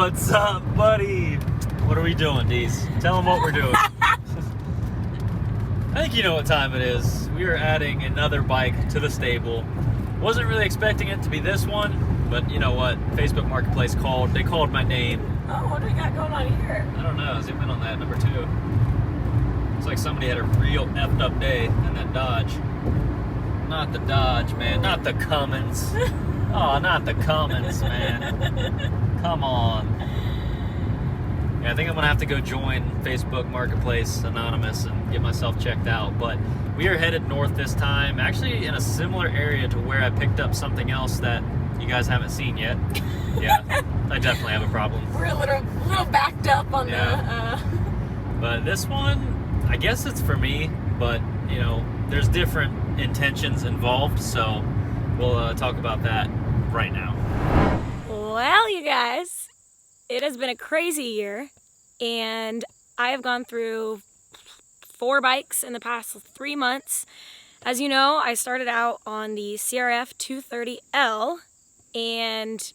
What's up, buddy? What are we doing, Deez? Tell them what we're doing. I think you know what time it is. We are adding another bike to the stable. Wasn't really expecting it to be this one, but you know what? Facebook Marketplace called. They called my name. Oh, what do we got going on here? I don't know. Zoom in on that, number 2. Looks like somebody had a real effed up day in that Dodge. Not the Dodge, man. Not the Cummins. Oh, not the Cummins, man. Come on. Yeah, I think I'm going to have to go join Facebook Marketplace Anonymous and get myself checked out. But we are headed north this time, actually in a similar area to where I picked up something else that you guys haven't seen yet. Yeah, I definitely have a problem. We're a little backed up on But this one, I guess it's for me, but, you know, there's different intentions involved, so we'll talk about that right now. Well, you guys, it has been a crazy year, and I have gone through 4 bikes in the past 3 months. As you know, I started out on the CRF 230L and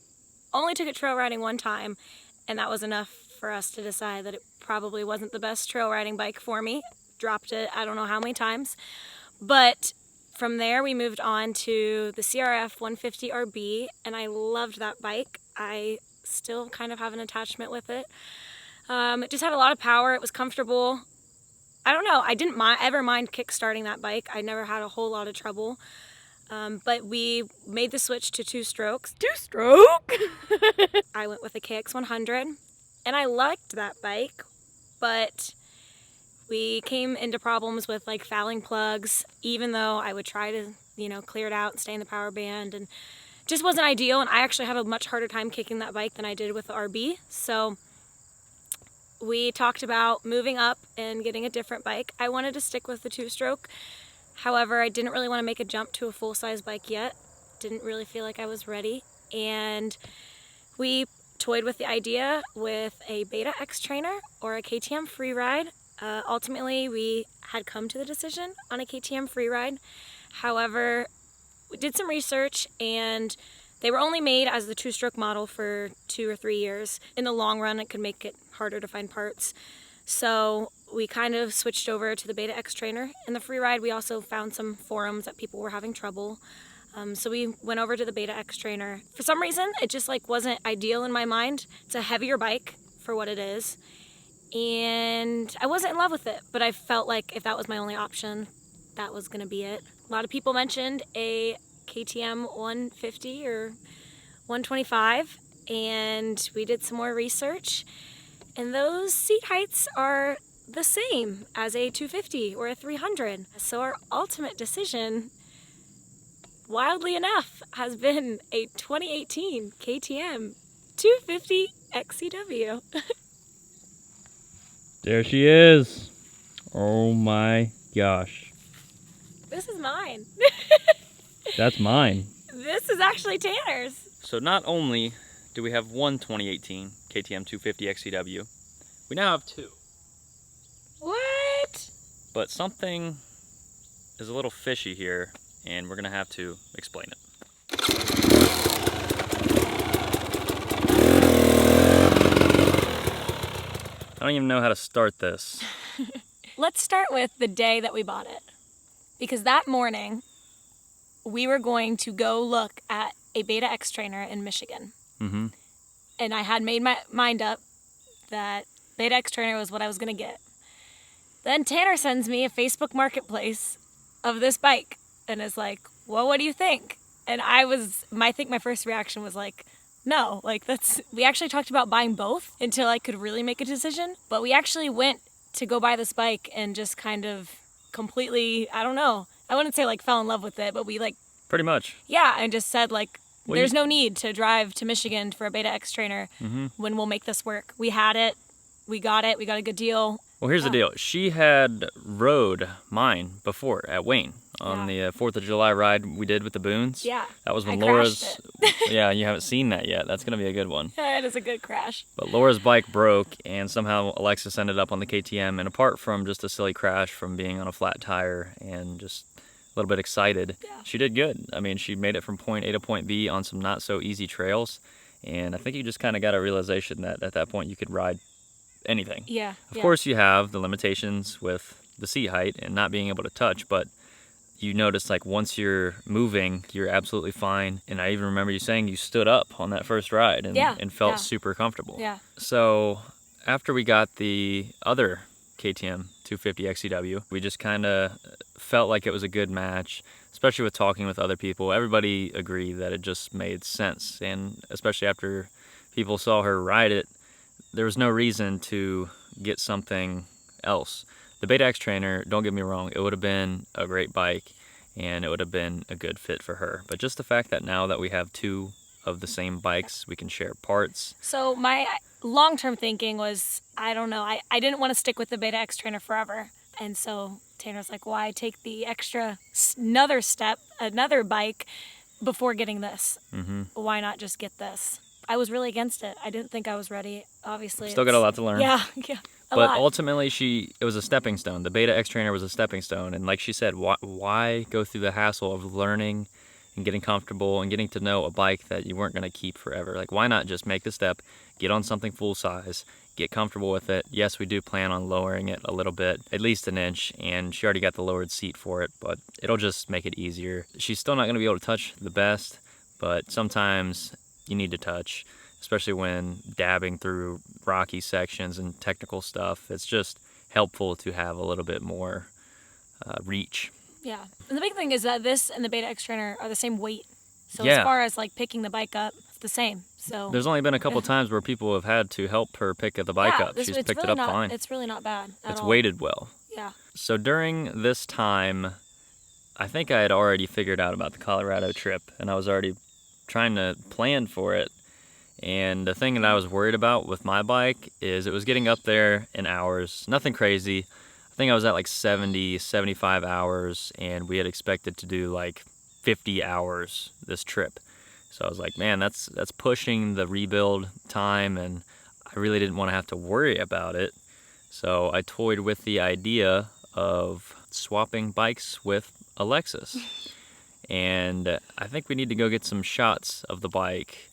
only took it trail riding one time, and that was enough for us to decide that it probably wasn't the best trail riding bike for me. Dropped it I don't know how many times. But from there we moved on to the CRF 150RB, and I loved that bike. I still kind of have an attachment with it. It just had a lot of power. It was comfortable. I don't know, I didn't ever mind kick-starting that bike. I never had a whole lot of trouble. But we made the switch to 2-strokes. 2-stroke! I went with a KX100, and I liked that bike, but we came into problems with like fouling plugs, even though I would try to, you know, clear it out and stay in the power band, and just wasn't ideal. And I actually have a much harder time kicking that bike than I did with the RB. So we talked about moving up and getting a different bike. I wanted to stick with the 2-stroke. However, I didn't really want to make a jump to a full-size bike yet. Didn't really feel like I was ready. And we toyed with the idea with a Beta X trainer or a KTM Freeride. Ultimately, we had come to the decision on a KTM Freeride. However, we did some research, and they were only made as the 2-stroke model for 2 or 3 years. In the long run, it could make it harder to find parts. So we kind of switched over to the Beta X trainer. In the Freeride, we also found some forums that people were having trouble. So we went over to the Beta X trainer. For some reason, it just like wasn't ideal in my mind. It's a heavier bike for what it is. And I wasn't in love with it, but I felt like if that was my only option, that was gonna be it. A lot of people mentioned a KTM 150 or 125, and we did some more research, and those seat heights are the same as a 250 or a 300. So our ultimate decision, wildly enough, has been a 2018 KTM 250 XCW. There she is. Oh my gosh. This is mine. That's mine. This is actually Tanner's. So not only do we have one 2018 KTM 250 XCW, we now have 2. What? But something is a little fishy here, and we're gonna have to explain it. I don't even know how to start this. Let's start with the day that we bought it. Because that morning, we were going to go look at a Beta X trainer in Michigan. Mm-hmm. And I had made my mind up that Beta X trainer was what I was going to get. Then Tanner sends me a Facebook Marketplace of this bike and is like, well, what do you think? And I think my first reaction was like, no, like we actually talked about buying both until I could really make a decision. But we actually went to go buy this bike and just kind of completely, I don't know, I wouldn't say like fell in love with it, but we like... Pretty much. Yeah, and just said like, there's no need to drive to Michigan for a Beta X trainer when we'll make this work. We had it, we got a good deal. Well, here's the deal. She had rode mine before at Wayne on the 4th of July ride we did with the Boons. Yeah. That was when I Laura's... Yeah, you haven't seen that yet. That's going to be a good one. It is a good crash. But Laura's bike broke, and somehow Alexis ended up on the KTM. And apart from just a silly crash from being on a flat tire and just a little bit excited, she did good. I mean, she made it from point A to point B on some not so easy trails. And I think you just kind of got a realization that at that point you could ride anything. Yeah. Of course, you have the limitations with the seat height and not being able to touch, but you notice like once you're moving, you're absolutely fine. And I even remember you saying you stood up on that first ride and felt super comfortable. Yeah. So after we got the other KTM 250 XCW, we just kind of felt like it was a good match, especially with talking with other people. Everybody agreed that it just made sense, and especially after people saw her ride it, there was no reason to get something else. The Beta X Trainer, don't get me wrong, it would have been a great bike and it would have been a good fit for her. But just the fact that now that we have two of the same bikes, we can share parts. So my long-term thinking was, I don't know, I didn't want to stick with the Beta X Trainer forever. And so Tanner's like, why take the extra, another step, another bike before getting this? Why not just get this? I was really against it. I didn't think I was ready. Obviously, Still got a lot to learn. Yeah. But ultimately, it was a stepping stone. The Beta X Trainer was a stepping stone. And like she said, why go through the hassle of learning and getting comfortable and getting to know a bike that you weren't going to keep forever? Like, why not just make the step, get on something full size, get comfortable with it? Yes, we do plan on lowering it a little bit, at least an inch, and she already got the lowered seat for it, but it'll just make it easier. She's still not going to be able to touch the best, but sometimes you need to touch, especially when dabbing through rocky sections and technical stuff. It's just helpful to have a little bit more reach. Yeah, and the big thing is that this and the Beta X Trainer are the same weight. So Yeah. as far as like picking the bike up, it's the same. So There's only been a couple times where people have had to help her pick the bike up. She's picked it up fine. It's really not bad at It's all. weighted well. Yeah. So during this time, I think I had already figured out about the Colorado trip, and I was already trying to plan for it. And the thing that I was worried about with my bike is it was getting up there in hours, nothing crazy. I think I was at like 70, 75 hours, and we had expected to do like 50 hours this trip. So I was like, man, that's pushing the rebuild time, and I really didn't want to have to worry about it. So I toyed with the idea of swapping bikes with Alexis. And I think we need to go get some shots of the bike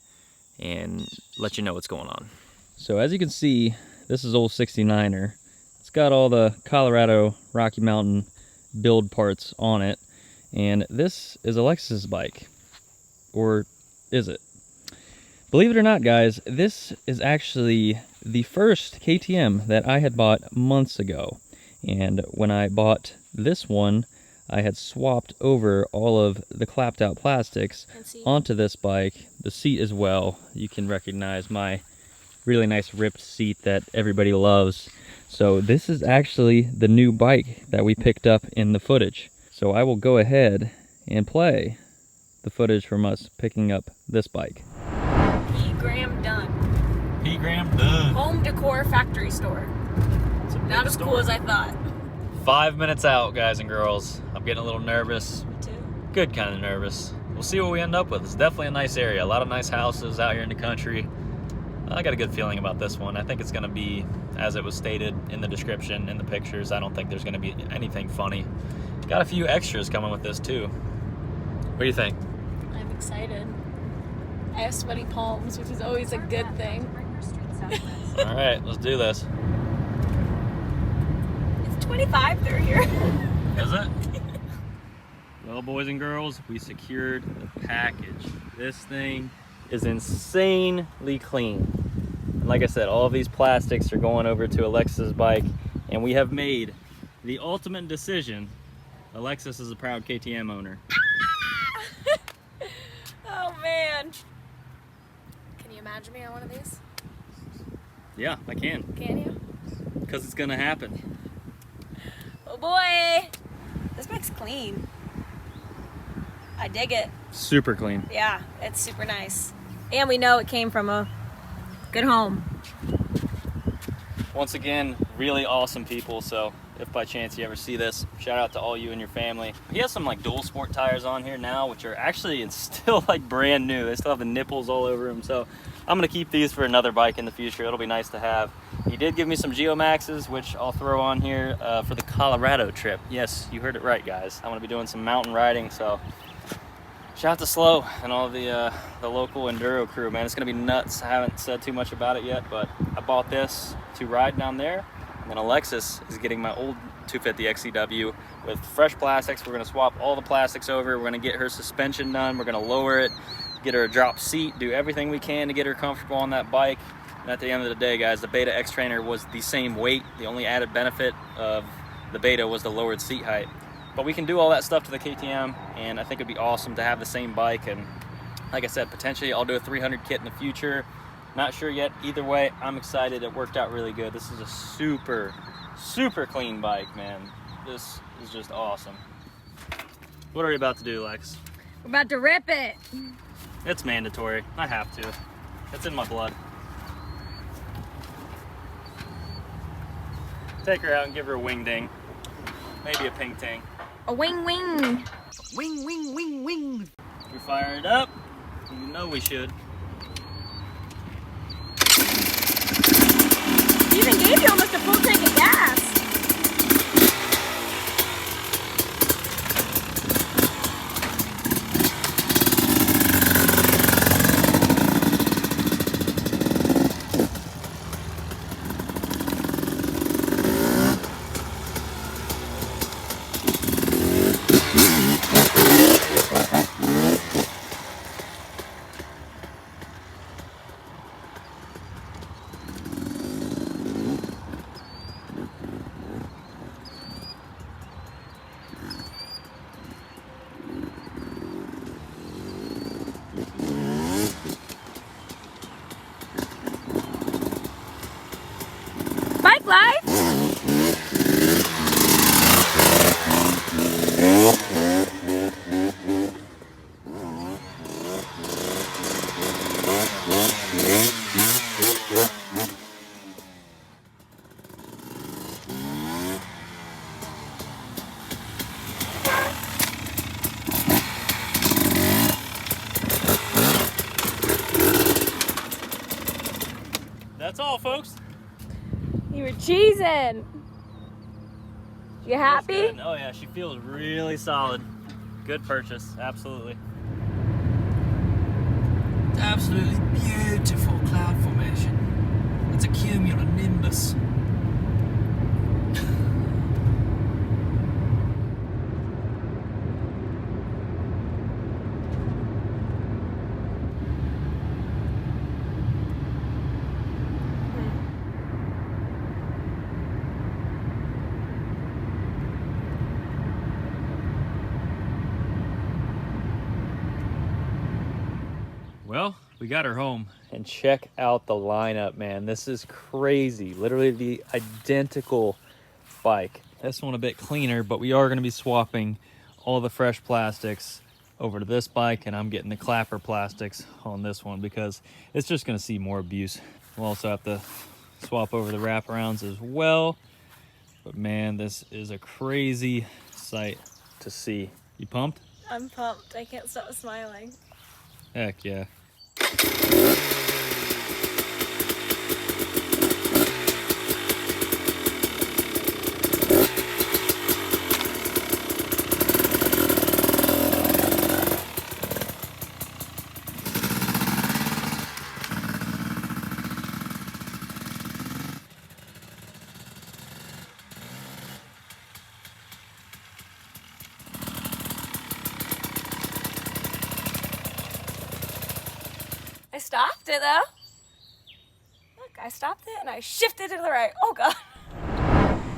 and let you know what's going on. So as you can see, this is old 69er. It's got all the Colorado Rocky Mountain build parts on it. And this is Alexis' bike. Or is it? Believe it or not, guys, this is actually the first KTM that I had bought months ago. And when I bought this one, I had swapped over all of the clapped out plastics onto this bike, the seat as well. You can recognize my really nice ripped seat that everybody loves. So this is actually the new bike that we picked up in the footage. So I will go ahead and play the footage from us picking up this bike. P-Gram done. P-Gram done. Home decor factory store. Not as cool as I thought. 5 minutes out, guys and girls. I'm getting a little nervous. Me too. Good kind of nervous. We'll see what we end up with. It's definitely a nice area. A lot of nice houses out here in the country. I got a good feeling about this one. I think it's going to be, as it was stated in the description, in the pictures, I don't think there's going to be anything funny. Got a few extras coming with this too. What do you think? I'm excited. I have sweaty palms, which is always a good thing. All right, let's do this. It's 25 through here. Is it? Well, boys and girls, we secured the package. This thing is insanely clean. And like I said, all of these plastics are going over to Alexis' bike, and we have made the ultimate decision. Alexis is a proud KTM owner. Oh man. Can you imagine me on one of these? Yeah, I can, Can you? because it's gonna happen. Oh boy. This bike's clean. I dig it. Super clean. Yeah, it's super nice. And we know it came from a good home. Once again, really awesome people, so if by chance you ever see this, shout out to all you and your family. He has some like dual sport tires on here now, which are actually, it's still like brand new. They still have the nipples all over them, so I'm gonna keep these for another bike in the future. It'll be nice to have. He did give me some Geomaxes, which I'll throw on here for the Colorado trip. Yes, you heard it right, guys. I'm gonna be doing some mountain riding, so Shout out to Slow and all the local enduro crew, man. It's gonna be nuts. I haven't said too much about it yet, but I bought this to ride down there. And then Alexis is getting my old 250 XCW with fresh plastics. We're gonna swap all the plastics over. We're gonna get her suspension done. We're gonna lower it, get her a drop seat, do everything we can to get her comfortable on that bike. And at the end of the day, guys, the Beta X Trainer was the same weight. The only added benefit of the Beta was the lowered seat height. But we can do all that stuff to the KTM, and I think it'd be awesome to have the same bike. And like I said, potentially I'll do a 300 kit in the future. Not sure yet. Either way, I'm excited. It worked out really good. This is a super, super clean bike, man. This is just awesome. What are we about to do, Lex? We're about to rip it. It's mandatory. I have to. It's in my blood. Take her out and give her a wing ding. Maybe a ping ting. A wing wing. Wing, wing, wing, wing. We fire it up. You know we should. He even gave you almost a full tank of gas. Bike life. That's all, folks. You were cheesing. You happy? Good. Oh yeah, she feels really solid. Good purchase, absolutely. Absolutely beautiful cloud formation. It's a cumulonimbus. Well, we got her home. And check out the lineup, man. This is crazy. Literally the identical bike. This one a bit cleaner, but we are going to be swapping all the fresh plastics over to this bike, and I'm getting the clapper plastics on this one because it's just going to see more abuse. We'll also have to swap over the wraparounds as well. But man, this is a crazy sight to see. You pumped? I'm pumped. I can't stop smiling. Heck yeah. I stopped it though. Look, I stopped it and I shifted to the right. Oh God.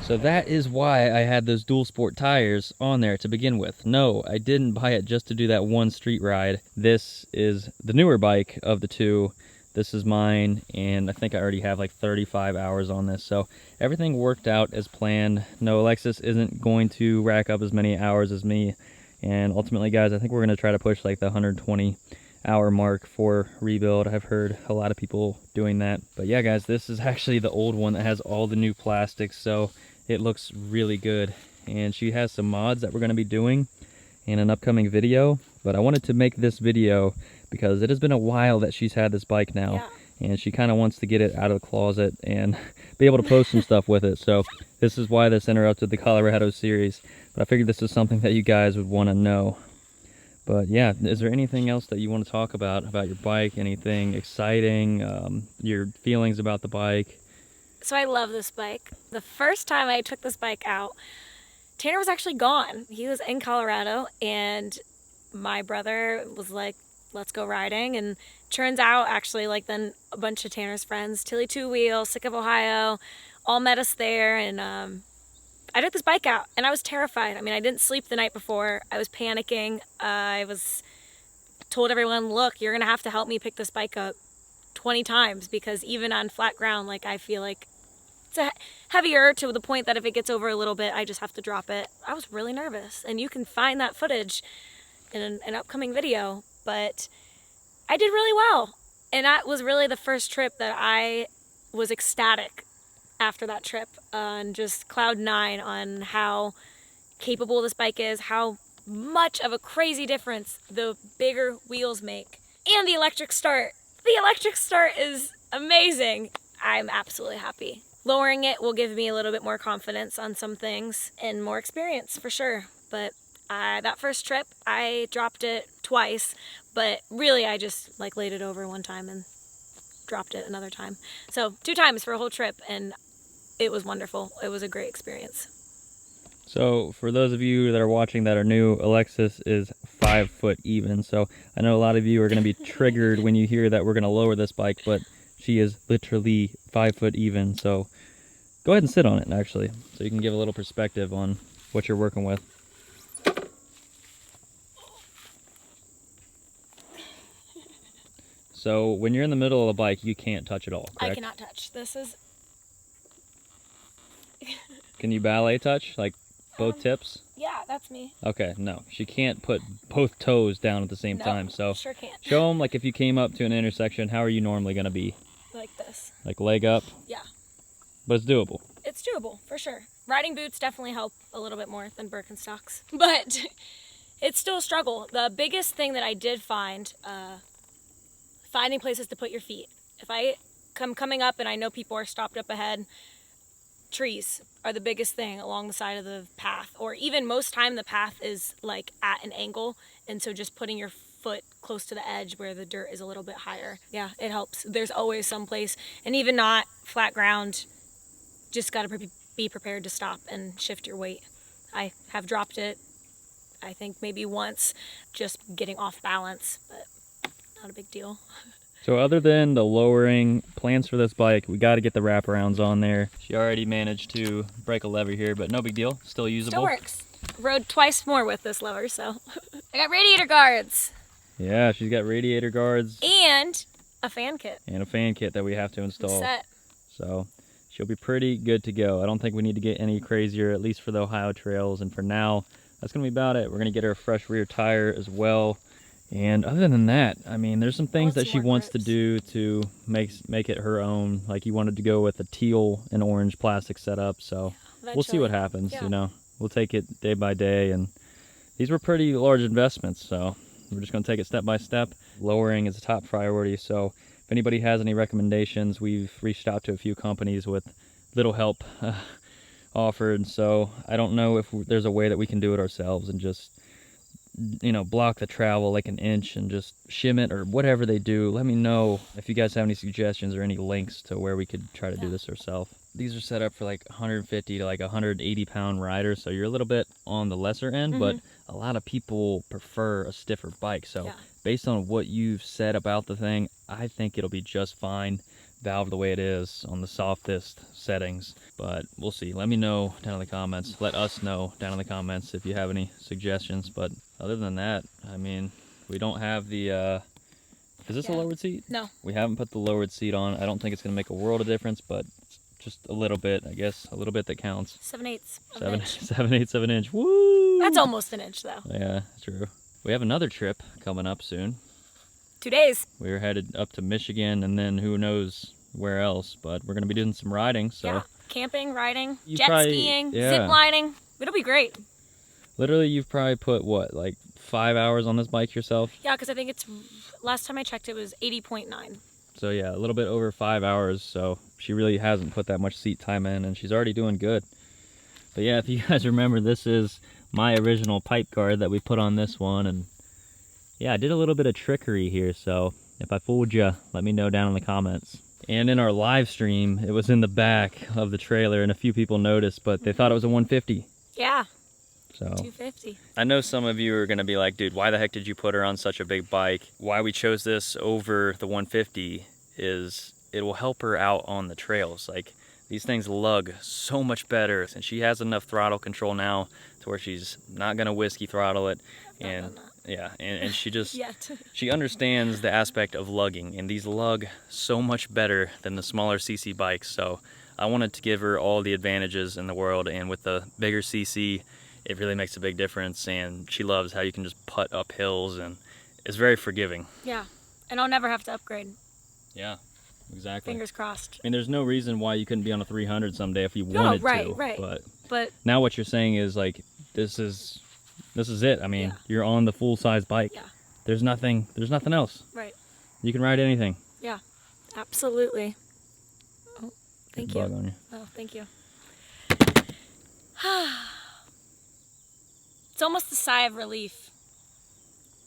So that is why I had those dual sport tires on there to begin with. No, I didn't buy it just to do that one street ride. This is the newer bike of the two. This is mine, and I think I already have like 35 hours on this. So everything worked out as planned. No, Alexis isn't going to rack up as many hours as me. And ultimately, guys, I think we're going to try to push like the 120-hour mark for rebuild. I've heard a lot of people doing that. But yeah, guys, this is actually the old one that has all the new plastics. So it looks really good. And she has some mods that we're going to be doing in an upcoming video. But I wanted to make this video because it has been a while that she's had this bike now. Yeah. And she kind of wants to get it out of the closet and be able to post some stuff with it. So this is why this interrupted the Colorado series. But I figured this is something that you guys would want to know. But yeah, is there anything else that you want to talk about your bike? Anything exciting? Your feelings about the bike? So I love this bike. The first time I took this bike out, Tanner was actually gone. He was in Colorado, and my brother was like, let's go riding. And turns out, actually, like, then a bunch of Tanner's friends, Tilly Two Wheel, Sick of Ohio, all met us there. And I took this bike out, and I was terrified. I mean, I didn't sleep the night before. I was panicking. I was told everyone, look, you're going to have to help me pick this bike up 20 times, because even on flat ground, like, I feel like it's heavier to the point that if it gets over a little bit, I just have to drop it. I was really nervous, and you can find that footage in an upcoming video, but I did really well. And that was really the first trip that I was ecstatic after that trip, on just cloud 9 on how capable this bike is, how much of a crazy difference the bigger wheels make, and the electric start. The electric start is amazing. I'm absolutely happy. Lowering it will give me a little bit more confidence on some things and more experience for sure. But that first trip, I dropped it twice, but really I just like laid it over one time and dropped it another time. So 2 times for a whole trip, and it was wonderful. It was a great experience. So for those of you that are watching that are new, Alexis is 5 foot even. So I know a lot of you are going to be triggered when you hear that we're going to lower this bike, but she is literally 5 foot even. So go ahead and sit on it, actually, so you can give a little perspective on what you're working with. So when you're in the middle of a bike, you can't touch it all, correct? I cannot touch. This is... Can you ballet touch, like both tips? Yeah, that's me. Okay, no. She can't put both toes down at the same time. So sure can't. show them, like, if you came up to an intersection, how are you normally going to be? Like this. Like leg up? Yeah. But it's doable. It's doable, for sure. Riding boots definitely help a little bit more than Birkenstocks. But it's still a struggle. The biggest thing that I did find, finding places to put your feet. If I come coming up and I know people are stopped up ahead, trees are the biggest thing along the side of the path. Or even most time the path is like at an angle, and so just putting your foot close to the edge where the dirt is a little bit higher. Yeah, it helps. There's always some place, and even not flat ground, just got to be prepared to stop and shift your weight. I have dropped it, I think maybe once, just getting off balance, but not a big deal. So other than the lowering plans for this bike, we got to get the wraparounds on there. She already managed to break a lever here, but no big deal. Still usable. Still works. Rode twice more with this lever, so. I got radiator guards. Yeah, she's got radiator guards. And a fan kit. And a fan kit that we have to install. Set. So she'll be pretty good to go. I don't think we need to get any crazier, at least for the Ohio trails. And for now, that's going to be about it. We're going to get her a fresh rear tire as well. And other than that, I mean, there's some things that she wants to do to make it her own. Like, you wanted to go with a teal and orange plastic setup, so we'll see what happens, you know. We'll take it day by day, and these were pretty large investments, so we're just going to take it step by step. Lowering is a top priority, so if anybody has any recommendations, we've reached out to a few companies with little help offered, so I don't know if there's a way that we can do it ourselves and just, you know, block the travel like an inch and just shim it or whatever they do. Let me know if you guys have any suggestions or any links to where we could try to do this ourselves. These are set up for like 150 to like 180 pound riders, so you're a little bit on the lesser end, but a lot of people prefer a stiffer bike. So based on what you've said about the thing, I think it'll be just fine valve the way it is on the softest settings, but we'll see. Let me know down in the comments. Let us know down in the comments if you have any suggestions. But other than that, I mean, we don't have the is this a lowered seat? No, we haven't put the lowered seat on. I don't think it's gonna make a world of difference, but just a little bit, I guess. A little bit that counts. 7/8 of an inch. 7/8 of an inch. Woo! That's almost an inch though. Yeah, true. We have another trip coming up soon. 2 days. We're headed up to Michigan, and then who knows where else, but we're going to be doing some riding. So yeah, camping, riding, jet skiing, zip lining. It'll be great. Literally, you've probably put, what, like 5 hours on this bike yourself? Yeah, because I think it's, last time I checked, it was 80.9. So yeah, a little bit over 5 hours, so she really hasn't put that much seat time in, and she's already doing good. But yeah, if you guys remember, this is my original pipe guard that we put on this one, and yeah, I did a little bit of trickery here, so if I fooled you, let me know down in the comments. And in our live stream, it was in the back of the trailer, and a few people noticed, but they thought it was a 150. Yeah, So 250. I know some of you are gonna be like, dude, why the heck did you put her on such a big bike? Why we chose this over the 150 is it will help her out on the trails. Like, these things lug so much better, and she has enough throttle control now to where she's not gonna whiskey throttle it. And yeah, and she just Yet. she understands the aspect of lugging, and these lug so much better than the smaller CC bikes. So I wanted to give her all the advantages in the world, and with the bigger CC, it really makes a big difference. And she loves how you can just putt up hills, and it's very forgiving. Yeah, and I'll never have to upgrade. Yeah, exactly. Fingers crossed. I mean, there's no reason why you couldn't be on a 300 someday if you wanted to. Right. But now what you're saying is, like, this is it. I mean, you're on the full-size bike. Yeah. There's nothing else. Right. You can ride anything. Yeah, absolutely. Oh, thank you. Bug on you. Oh, thank you. It's almost a sigh of relief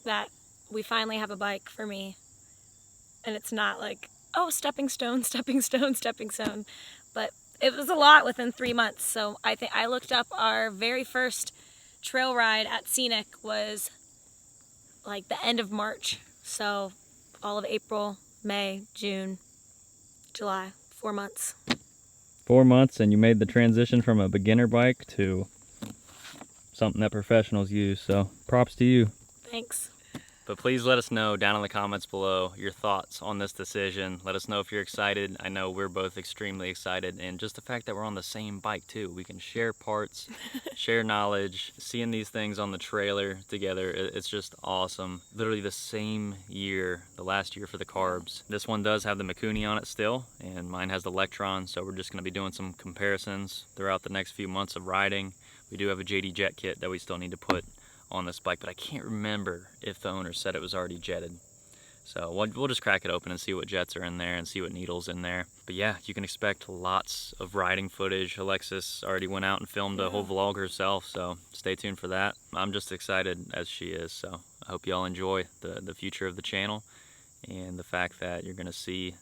that we finally have a bike for me. And it's not like, oh, stepping stone, stepping stone, stepping stone. But it was a lot within 3 months. So I think I looked up our very first trail ride at Scenic was like the end of March. So all of April, May, June, July, 4 months. 4 months, and you made the transition from a beginner bike to something that professionals use. So props to you. Thanks. But please let us know down in the comments below your thoughts on this decision. Let us know if you're excited. I know we're both extremely excited, and just the fact that we're on the same bike too. We can share parts, share knowledge. Seeing these things on the trailer together, it's just awesome. Literally the same year, the last year for the carbs. This one does have the Mikuni on it still, and mine has the Electron, so we're just gonna be doing some comparisons throughout the next few months of riding. We do have a JD Jet kit that we still need to put on this bike, but I can't remember if the owner said it was already jetted. So we'll just crack it open and see what jets are in there and see what needles in there. But yeah, you can expect lots of riding footage. Alexis already went out and filmed a whole vlog herself, so stay tuned for that. I'm just excited as she is, so I hope y'all enjoy the future of the channel and the fact that you're gonna see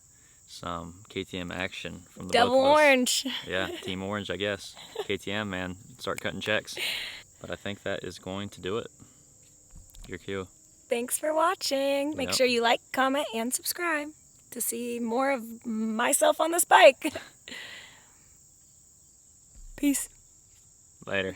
some KTM action from the Double both of us. orange. Yeah, Team Orange, I guess. KTM, man, start cutting checks. But I think that is going to do it. Your cue. Thanks for watching. Make sure you like, comment, and subscribe to see more of myself on this bike. Peace. Later.